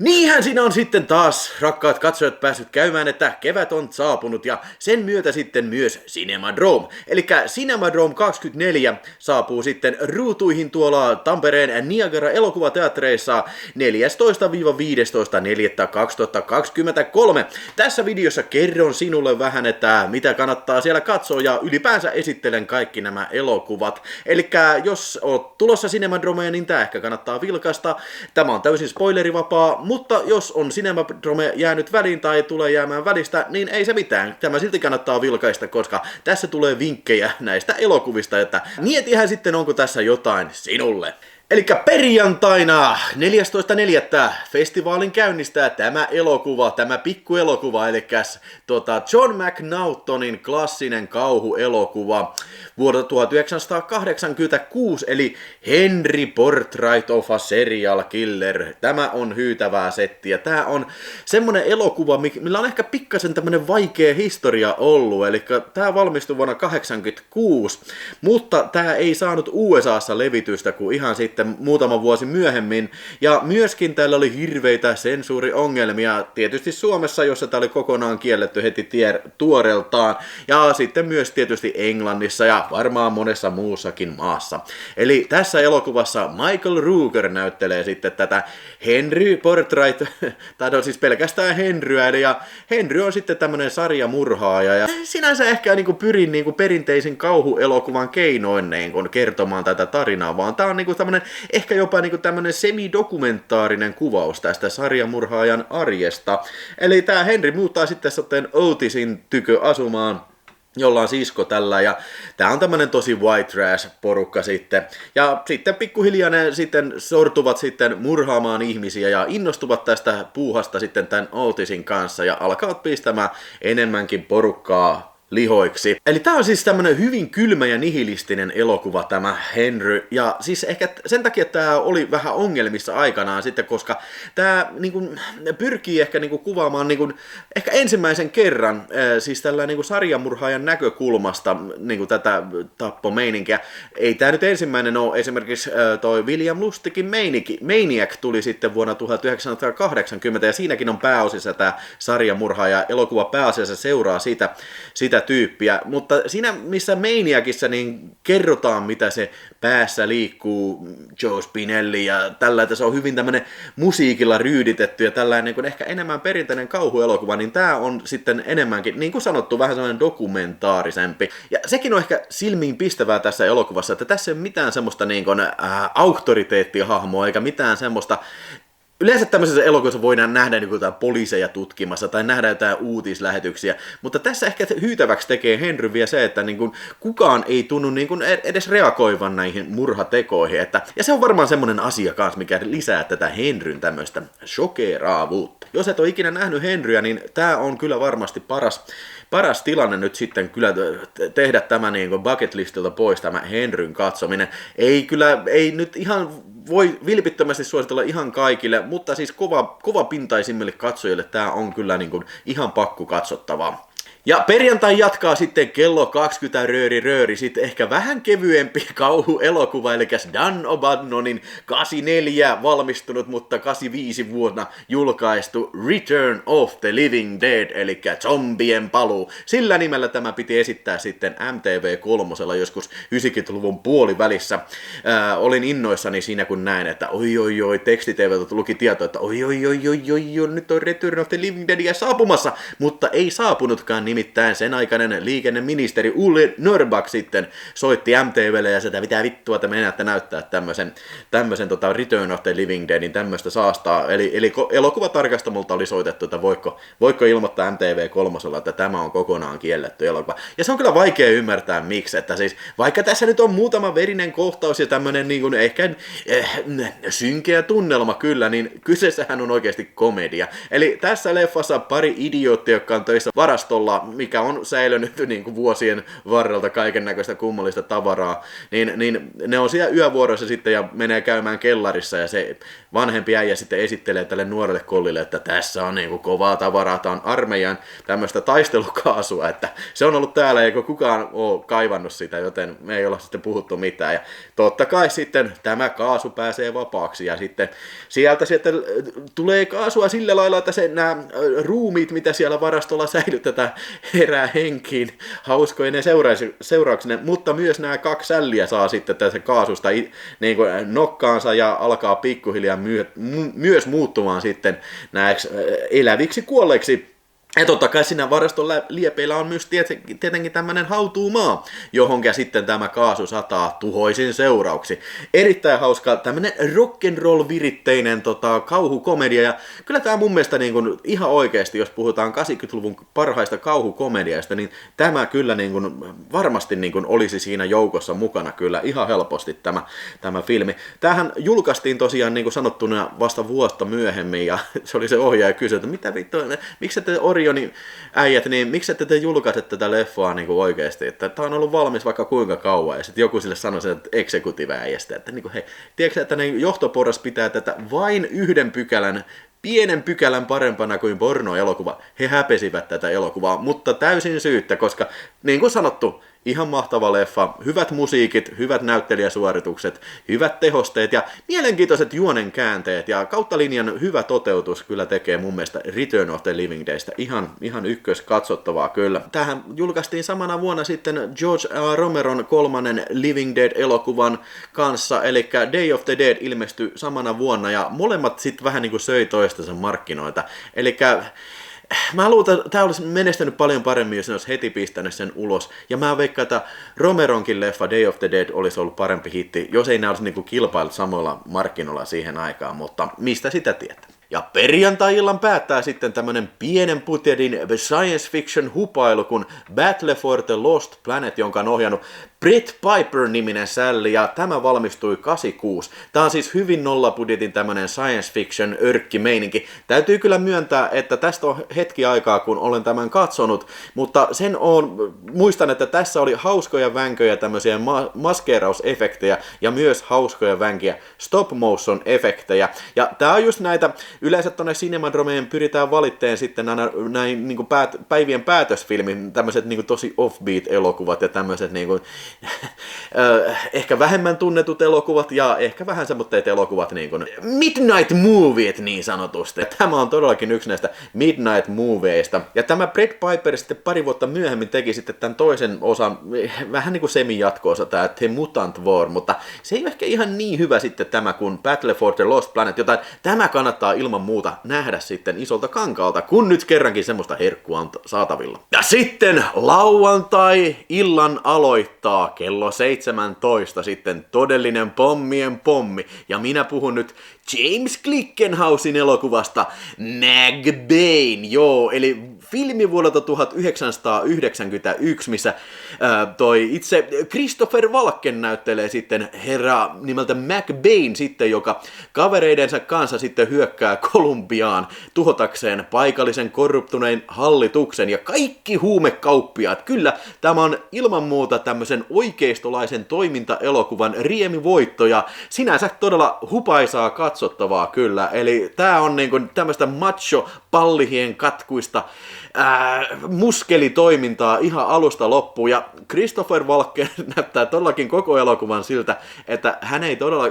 Niinhän siinä on sitten taas, rakkaat katsojat, päässyt käymään, että kevät on saapunut ja sen myötä sitten myös Cinemadrome. Elikkä Cinemadrome 24 saapuu sitten ruutuihin tuolla Tampereen Niagara elokuvateattereissa 14-15.4.2023. Tässä videossa kerron sinulle vähän, että mitä kannattaa siellä katsoa ja ylipäänsä esittelen kaikki nämä elokuvat. Elikkä jos oot tulossa Cinemadromeen, niin tää ehkä kannattaa vilkaista. Tämä on täysin spoilerivapaa. Mutta jos on Cinemadrome jäänyt väliin tai tulee jäämään välistä, niin ei se mitään. Tämä silti kannattaa vilkaista, koska tässä tulee vinkkejä näistä elokuvista, että mietihän sitten, onko tässä jotain sinulle. Elikkä perjantaina 14.4. festivaalin käynnistää tämä elokuva, tämä pikkuelokuva, elikkäs John McNaughtonin klassinen kauhuelokuva vuodelta 1986, eli Henry Portrait of a Serial Killer. Tämä on hyytävää settiä. Tämä on semmonen elokuva, millä on ehkä pikkasen tämmönen vaikea historia ollut, eli tämä valmistui vuonna 1986, mutta tämä ei saanut USAssa levitystä kuin ihan sitten muutama vuosi myöhemmin, ja myöskin täällä oli hirveitä sensuuriongelmia, tietysti Suomessa, jossa tämä oli kokonaan kielletty heti tuoreeltaan, ja sitten myös tietysti Englannissa ja varmaan monessa muussakin maassa. Eli tässä elokuvassa Michael Rooker näyttelee sitten tätä Henry Portrait, tai on siis pelkästään Henryä, ja Henry on sitten tämmönen sarjamurhaaja, ja sinänsä ehkä pyrin perinteisin kauhuelokuvan keinoin kertomaan tätä tarinaa, vaan tää on tämmönen ehkä jopa tämmönen semidokumentaarinen kuvaus tästä sarjamurhaajan arjesta. Eli tää Henry muuttaa sitten Otisin tykö asumaan, jolla on sisko tällä, ja tää on tämmönen tosi white trash porukka sitten. Ja sitten pikkuhiljaa ne sitten sortuvat sitten murhaamaan ihmisiä ja innostuvat tästä puuhasta sitten tän Otisin kanssa ja alkavat pistämään enemmänkin porukkaa lihoiksi. Eli tää on siis tämmönen hyvin kylmä ja nihilistinen elokuva tämä Henry, ja siis ehkä sen takia tää oli vähän ongelmissa aikanaan sitten, koska tää pyrkii ehkä kuvaamaan ehkä ensimmäisen kerran siis tällä sarjamurhaajan näkökulmasta tätä tappomeininkiä. Ei tää nyt ensimmäinen ole, esimerkiksi toi William Lustikin Maniac tuli sitten vuonna 1980, ja siinäkin on pääosissa tää sarjamurhaaja, elokuva pääasiassa seuraa sitä tyyppiä, mutta siinä missä Maniacissa niin kerrotaan mitä se päässä liikkuu, Joe Spinelli ja tällä, että se on hyvin tämmönen musiikilla ryyditetty ja tällainen ehkä enemmän perinteinen kauhuelokuva, niin tää on sitten enemmänkin, niin kuin sanottu, vähän sellainen dokumentaarisempi. Ja sekin on ehkä silmiin pistävää tässä elokuvassa, että tässä ei ole mitään semmoista auktoriteettihahmoa eikä mitään semmoista. Yleensä tämmöisessä elokuvassa voidaan nähdä jotain poliiseja tutkimassa tai nähdä jotain uutislähetyksiä, mutta tässä ehkä hyytäväksi tekee Henry vielä se, että kukaan ei tunnu edes reagoivan näihin murhatekoihin. Ja se on varmaan semmoinen asia kanssa, mikä lisää tätä Henryn tämmöistä shokeraavuutta. Jos et ole ikinä nähnyt Henryä, niin tää on kyllä varmasti paras tilanne nyt sitten kyllä tehdä tämä bucket listilta pois tämä Henryn katsominen. Ei nyt ihan voi vilpittömästi suositella ihan kaikille, mutta siis kovapintaisimmille katsojille tämä on kyllä ihan pakko katsottavaa. Ja perjantai jatkaa sitten kello 20 rööri, sitten ehkä vähän kevyempi kauhuelokuva, eli Dan O'Bannonin 84 valmistunut, mutta 85 vuonna julkaistu Return of the Living Dead, eli zombien paluu. Sillä nimellä tämä piti esittää sitten MTV3 joskus 90-luvun puolivälissä. Olin innoissani siinä kun näin, että oi, tekstiteveltä luki tieto, että oi, nyt on Return of the Living Deadia saapumassa, mutta ei saapunutkaan nimittäin sen aikainen liikenneministeri Ulle Norrback sitten soitti MTVlle ja sitä mitä vittua, että menette näyttää tämmöisen Return of the Living Deadin tämmöistä saastaa. Eli elokuvatarkastamolta oli soitettu, että voiko ilmoittaa MTV3, että tämä on kokonaan kielletty elokuva. Ja se on kyllä vaikea ymmärtää miksi, että siis vaikka tässä nyt on muutama verinen kohtaus ja tämmönen ehkä synkeä tunnelma kyllä, niin kyseessähän on oikeasti komedia. Eli tässä leffassa pari idioottia, jotka on töissä varastolla, mikä on säilynyt niin kuin vuosien varrelta kaiken näköistä kummallista tavaraa, niin ne on siellä yövuorossa sitten ja menee käymään kellarissa ja se vanhempi äijä sitten esittelee tälle nuorelle kollille, että tässä on niin kuin kovaa tavaraa, tämä on armeijan tämmöistä taistelukaasua, että se on ollut täällä eikä kukaan ole kaivannut sitä, joten me ei olla sitten puhuttu mitään ja totta kai sitten tämä kaasu pääsee vapaaksi ja sitten sieltä tulee kaasua sillä lailla, että nämä ruumiit, mitä siellä varastolla säilytetään, herää henkiin hauskoinen seurauksinen, mutta myös nämä 2 sälliä saa sitten tästä kaasusta niin kuin nokkaansa ja alkaa pikkuhiljaa myös muuttumaan sitten näiksi eläviksi kuolleiksi. Ja totta kai siinä varaston liepeillä on myös tietenkin tämmöinen hautuumaa, johonkä sitten tämä kaasu sataa tuhoisin seurauksi. Erittäin hauska tämmönen rock'n'roll-viritteinen kauhukomedia, ja kyllä tämä mun mielestä niin kun, ihan oikeasti, jos puhutaan 80-luvun parhaista kauhukomediasta, niin tämä kyllä niin kun, varmasti niin kun, olisi siinä joukossa mukana kyllä ihan helposti tämä filmi. Tämähän julkaistiin tosiaan niin kuin sanottuna vasta vuotta myöhemmin, ja se oli se ohjaaja kysyi, että mitä vittu, miksi te Orionin äijät, niin miksi ette te julkaise tätä leffaa niin kuin oikeasti, että tämä on ollut valmis vaikka kuinka kauan, ja sitten joku sille sanoi sen executive-äijästä, että niin kuin, hei, tiedätkö, että ne johtoporras pitää tätä vain yhden pienen pykälän parempana kuin pornoelokuva. He häpesivät tätä elokuvaa, mutta täysin syyttä, koska niin kuin sanottu, ihan mahtava leffa, hyvät musiikit, hyvät näyttelijäsuoritukset, hyvät tehosteet ja mielenkiintoiset juonen käänteet ja kautta linjan hyvä toteutus kyllä tekee mun mielestä Return of the Living Daystä ihan ykkös katsottavaa kyllä. Tähän julkaistiin samana vuonna sitten George Romeron 3. Living Dead-elokuvan kanssa, eli Day of the Dead ilmestyi samana vuonna ja molemmat sitten vähän niin kuin söi toistensa markkinoita, eli mä luulen, että tämä olisi menestänyt paljon paremmin, jos ne olisi heti pistänyt sen ulos. Ja mä veikkaan, että Romeronkin leffa Day of the Dead olisi ollut parempi hitti, jos ei nämä olisi niinku kilpailut samoilla markkinoilla siihen aikaan, mutta mistä sitä tietää. Ja perjantai-illan päättää sitten tämmönen pienen budjetin science fiction hupailu kuin Battle for the Lost Planet, jonka on ohjannut Brett Piper-niminen sälli, ja tämä valmistui 86. Tämä on siis hyvin nollabudjetin tämmönen science fiction örkkimeininki. Täytyy kyllä myöntää, että tästä on hetki aikaa, kun olen tämän katsonut, mutta muistan, että tässä oli hauskoja vänköjä, tämmöisiä maskeerausefektejä, ja myös hauskoja vänkiä stop motion efektejä. Ja tää on just näitä, yleensä tonne Cinemadromeen pyritään valitteen sitten aina näin niin kuin päivien päätösfilmin, tämmöiset niin kuin tosi offbeat-elokuvat ja tämmöiset niin kuin ehkä vähemmän tunnetut elokuvat ja ehkä vähän semmoitteet elokuvat niin kuin Midnight Moviet niin sanotusti. Tämä on todellakin yksi näistä Midnight Movieista. Ja tämä Brett Piper sitten pari vuotta myöhemmin teki sitten tämän toisen osan, vähän niin kuin semi-jatko-osa, tämä The Mutant War, mutta se ei ole ehkä ihan niin hyvä sitten tämä kuin Battle for the Lost Planet, jotain tämä kannattaa ilman muuta nähdä sitten isolta kankaalta, kun nyt kerrankin semmoista herkkua on saatavilla. Ja sitten lauantai-illan aloittaa kello 17 sitten todellinen pommien pommi, ja minä puhun nyt James Glickenhausin elokuvasta McBain, eli filmi vuodelta 1991, missä toi itse Christopher Walken näyttelee sitten herra nimeltä McBain sitten, joka kavereidensa kanssa sitten hyökkää Kolumbiaan tuhotakseen paikallisen korruptuneen hallituksen ja kaikki huumekauppiaat. Kyllä, tämä on ilman muuta tämmöisen oikeistolaisen toimintaelokuvan riemivoitto ja sinänsä todella hupaisaa katsottavaa kyllä. Eli tää on niinku tämmöistä macho-pallihien katkuista muskelitoimintaa ihan alusta loppuun, ja Christopher Walken näyttää todellakin koko elokuvan siltä, että hän ei todella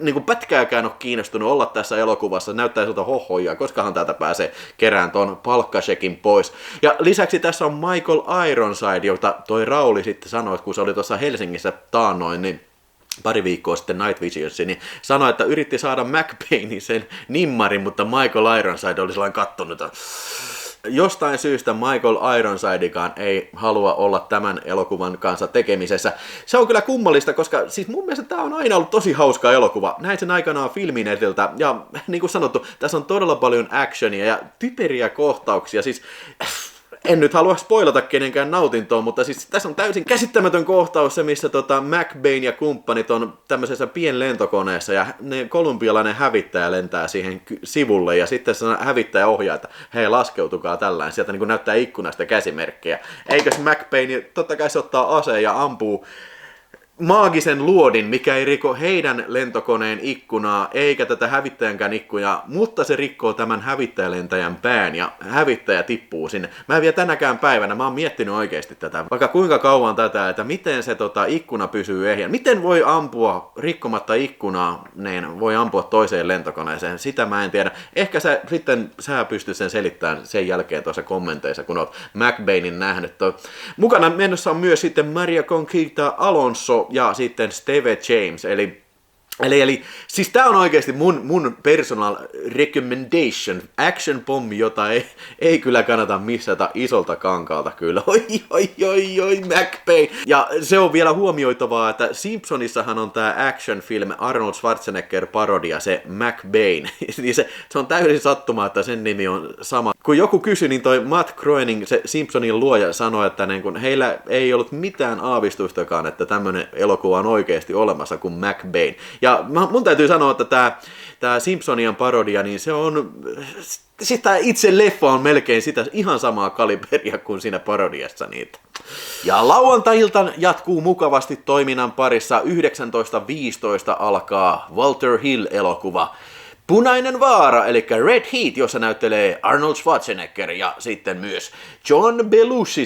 niin kuin pätkääkään ole kiinnostunut olla tässä elokuvassa, näyttää siltä hohoja, koskahan täältä pääsee kerään ton palkkasekin pois. Ja lisäksi tässä on Michael Ironside, jota toi Rauli sitten sanoi, kun se oli tuossa Helsingissä taannoin, niin pari viikkoa sitten Night Visionsi, niin sanoi, että yritti saada McBainin sen nimmarin, mutta Michael Ironside oli sellainen kattonut, että jostain syystä Michael Ironsidekaan ei halua olla tämän elokuvan kanssa tekemisessä. Se on kyllä kummallista, koska siis mun mielestä tämä on aina ollut tosi hauska elokuva. Näin sen aikanaan filminetiltä, ja niin kuin sanottu, tässä on todella paljon actionia ja typeriä kohtauksia. Siis En nyt halua spoilata kenenkään nautintoa, mutta siis tässä on täysin käsittämätön kohtaus se, missä McBain ja kumppanit on tämmöisessä pienlentokoneessa ja ne kolumbialainen hävittäjä lentää siihen sivulle ja sitten se hävittäjä ohjaa, että hei, laskeutukaa tällainen. Sieltä niin näyttää ikkunasta käsimerkkejä. Eikös McBain, totta kai se ottaa aseen ja ampuu maagisen luodin, mikä ei riko heidän lentokoneen ikkunaa, eikä tätä hävittäjänkään ikkunaa, mutta se rikkoo tämän hävittäjälentäjän pään ja hävittäjä tippuu sinne. Mä en vielä tänäkään päivänä, mä oon miettinyt oikeasti tätä, vaikka kuinka kauan tätä, että miten se ikkuna pysyy ehjänä. Miten voi ampua rikkomatta ikkunaa, niin voi ampua toiseen lentokoneeseen, sitä mä en tiedä. Ehkä sä pystyt sen selittämään sen jälkeen tuossa kommenteissa, kun oot McBainin nähnyt. Mukana menossa on myös sitten Maria Conchita Alonso ja sitten Steve James, eli siis tää on oikeesti mun personal recommendation, action pommi, jota ei kyllä kannata missata isolta kankaalta kyllä. Oi, McBain. Ja se on vielä huomioitavaa, että Simpsonissahan on tää action film Arnold Schwarzenegger parodia, se McBain. Niin se on täysin sattumaa, että sen nimi on sama. Kun joku kysyi, niin toi Matt Groening, se Simpsonin luoja, sanoi, että niin kun heillä ei ollut mitään aavistustakaan, että tämmönen elokuva on oikeasti olemassa kuin McBain. Ja mun täytyy sanoa, että tää Simpsonien parodia, niin se on, sitä itse leffa on melkein sitä ihan samaa kaliberia kuin siinä parodiassa niitä. Ja lauantai-ilta jatkuu mukavasti toiminnan parissa. 19.15 alkaa Walter Hill-elokuva Punainen vaara, eli Red Heat, jossa näyttelee Arnold Schwarzenegger ja sitten myös John Belushi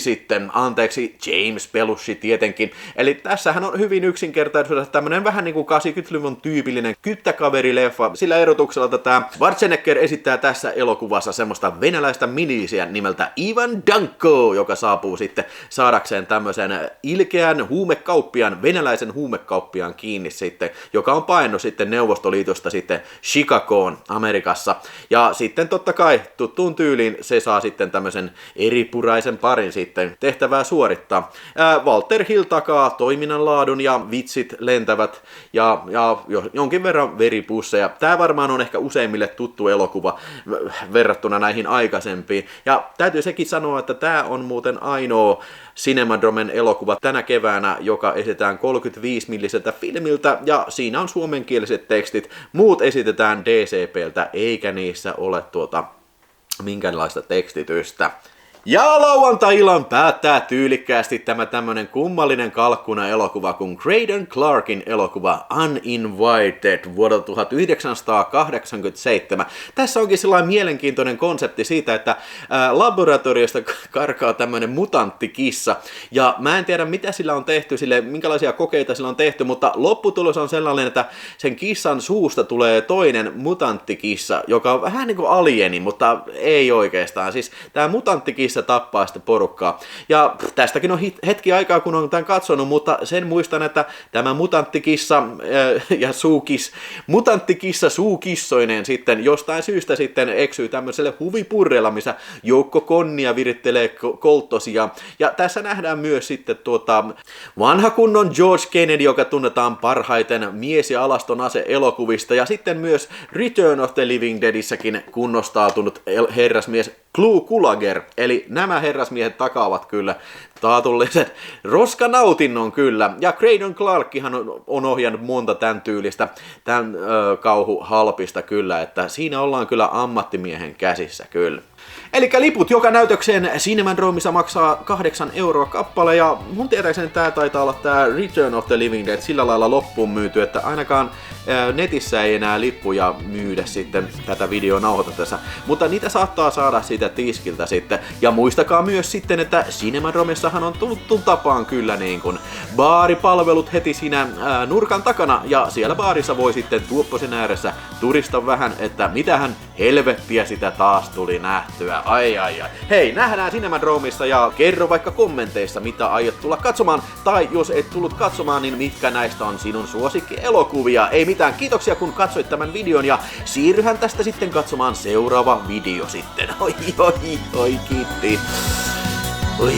James Belushi tietenkin. Eli tässähän on hyvin yksinkertaisuudessa tämmönen vähän niin kuin 80-luvun tyypillinen kyttäkaverileffa. Sillä erotuksella tätä Schwarzenegger esittää tässä elokuvassa semmoista venäläistä milisiä nimeltä Ivan Danko, joka saapuu sitten saadakseen tämmöisen ilkeän venäläisen huumekauppiaan kiinni sitten, joka on painut sitten Neuvostoliitosta sitten Chicagoon Amerikassa. Ja sitten totta kai tuttuun tyyliin se saa sitten tämmöisen eripuraisen parin sitten tehtävää suorittaa. Walter Hill takaa toiminnan laadun ja vitsit lentävät ja jonkin verran veripusseja. Tää varmaan on ehkä useimmille tuttu elokuva verrattuna näihin aikaisempiin. Ja täytyy sekin sanoa, että tää on muuten ainoa Cinemadromen elokuva tänä keväänä, joka esitetään 35-milliseltä filmiltä, ja siinä on suomenkieliset tekstit. Muut esitetään DCPltä, eikä niissä ole minkäänlaista tekstitystä. Ja lauantai-illan päättää tyylikkäästi tämä tämmönen kummallinen kalkkuna elokuva kuin Greydon Clarkin elokuva Uninvited vuodelta 1987. Tässä onkin sellainen mielenkiintoinen konsepti siitä, että laboratoriosta karkaa tämmönen mutanttikissa. Ja mä en tiedä mitä sillä on tehty, minkälaisia kokeita sillä on tehty, mutta lopputulos on sellainen, että sen kissan suusta tulee toinen mutanttikissa, joka on vähän niin kuin alieni, mutta ei oikeastaan. Siis tää mutanttikissa tappaa sitä porukkaa. Ja tästäkin on hetki aikaa, kun on tämän katsonut, mutta sen muistan, että tämä mutanttikissa suukissoinen sitten jostain syystä sitten eksyy tämmöiselle huvipurreella, missä joukko konnia virittelee kolttosia. Ja tässä nähdään myös sitten vanha kunnon George Kennedy, joka tunnetaan parhaiten mies- ja alaston ase-elokuvista, ja sitten myös Return of the Living Deadissäkin kunnostautunut herrasmies Clu Gulager, eli nämä herrasmiehet takaavat kyllä taatulliset roskanautinnon kyllä. Ja Greydon Clarkkihan on ohjannut monta tämän tyylistä, tämän kauhuhalpista kyllä, että siinä ollaan kyllä ammattimiehen käsissä kyllä. Eli liput joka näytökseen Cinemadromissa maksaa 8 € kappale, ja mun tietääkseni tää taitaa olla tää Return of the Living Dead sillä lailla loppuun myyty, että ainakaan netissä ei enää lippuja myydä sitten tätä videoa nauhoitetessa, mutta niitä saattaa saada siitä tiskiltä sitten. Ja muistakaa myös sitten, että Cinemadromessahan on tuttuun tapaan kyllä niin kuin baaripalvelut heti siinä nurkan takana, ja siellä baarissa voi sitten tuopposen ääressä turista vähän, että mitähän helvettiä sitä taas tuli nähtyä. Ai. Hei, nähdään Cinemadromissa ja kerro vaikka kommenteissa, mitä aiot tulla katsomaan, tai jos et tullut katsomaan, niin mitkä näistä on sinun suosikkielokuvia. Ei mitään, kiitoksia kun katsoit tämän videon, ja siirryhän tästä sitten katsomaan seuraava video sitten. Oi, kiitti. Oi.